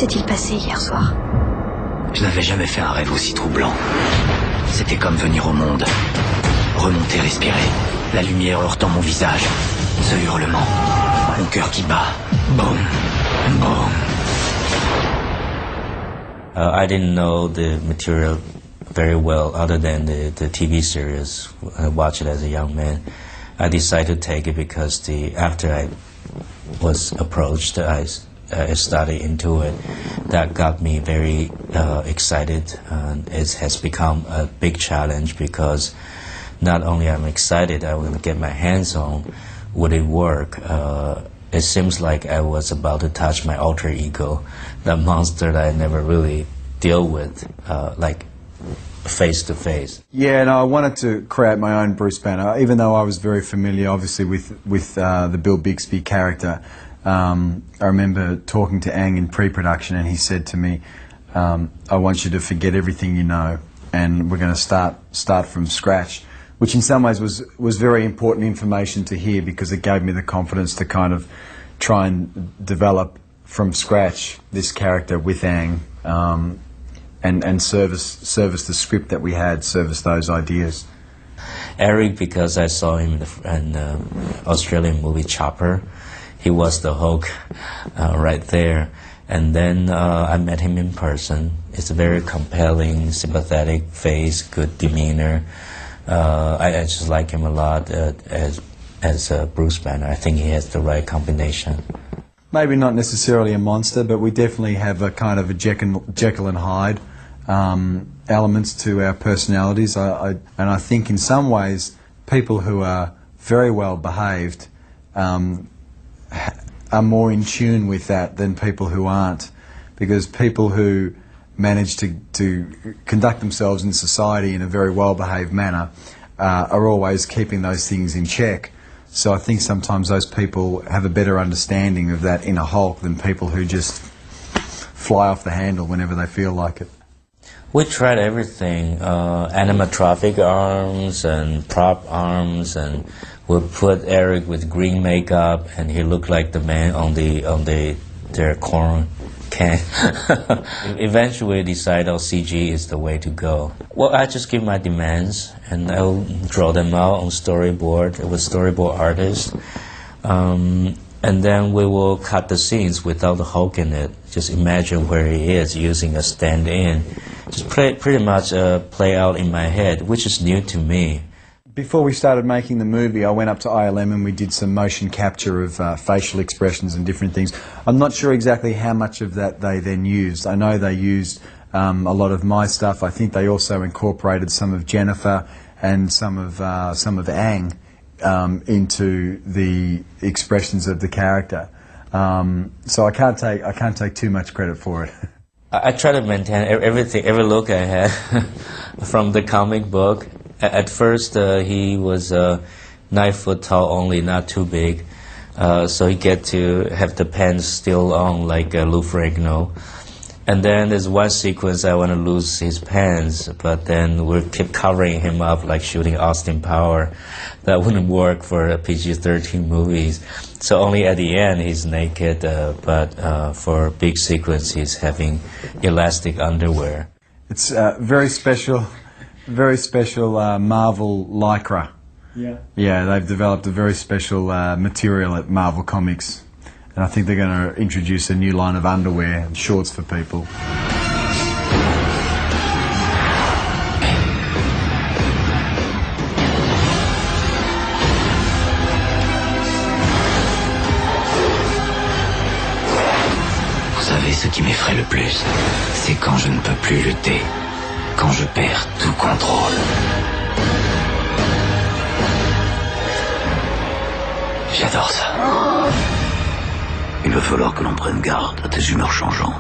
s'est-il passé hier soir? Je n'avais jamais fait un rêve aussi troublant. C'était comme venir au monde. Remonter, respirer. La lumière heurtant mon visage. Ce hurlement. Mon cœur qui bat. Boum. Boum. I didn't know the material very well other than the TV series. I watched it as a young man. I decided to take it because after I was approached, I studied into it. That got me very excited. It has become a big challenge because not only I'm excited, I want to get my hands on would it work. It seems like I was about to touch my alter ego, that monster that I never really deal with, like face to face. Yeah, no, I wanted to create my own Bruce Banner, even though I was very familiar, obviously, with the Bill Bixby character. I remember talking to Ang in pre-production, and he said to me, "I want you to forget everything you know, and we're going to start from scratch." Which in some ways was very important information to hear because it gave me the confidence to kind of try and develop from scratch this character with Ang and service the script that we had, service those ideas. Eric, because I saw him in the Australian movie Chopper, he was the Hulk right there. And then I met him in person. It's a very compelling, sympathetic face, good demeanor. I just like him a lot as Bruce Banner. I think he has the right combination. Maybe not necessarily a monster, but we definitely have a kind of a Jekyll and Hyde elements to our personalities. And I think in some ways, people who are very well behaved are more in tune with that than people who aren't, because people who manage to conduct themselves in society in a very well-behaved manner are always keeping those things in check. So I think sometimes those people have a better understanding of that inner Hulk than people who just fly off the handle whenever they feel like it. We tried everything, animatronic arms and prop arms, and we put Eric with green makeup, and he looked like the man on their corn can. Eventually decide CG is the way to go. Well, I just give my demands and I'll draw them out on storyboard with storyboard artists. And then we will cut the scenes without the Hulk in it. Just imagine where he is using a stand-in. Just pretty much play out in my head, which is new to me. Before we started making the movie, I went up to ILM and we did some motion capture of facial expressions and different things. I'm not sure exactly how much of that they then used. I know they used a lot of my stuff. I think they also incorporated some of Jennifer and some of Ang into the expressions of the character. So I can't take too much credit for it. I try to maintain every look I had from the comic book. At first, he was 9 foot tall only, not too big. So he get to have the pants still on like Lou Ferrigno. And then there's one sequence I want to lose his pants, but then we keep covering him up like shooting Austin Power. That wouldn't work for PG-13 movies. So only at the end he's naked, but for big sequence he's having elastic underwear. It's very special Marvel Lycra. Yeah. Yeah, they've developed a very special material at Marvel Comics. And I think they're going to introduce a new line of underwear and shorts for people. Vous savez, ce qui m'effraie le plus, c'est quand je ne peux plus lutter, quand je perds tout contrôle. J'adore ça. Il va falloir que l'on prenne garde à tes humeurs changeantes.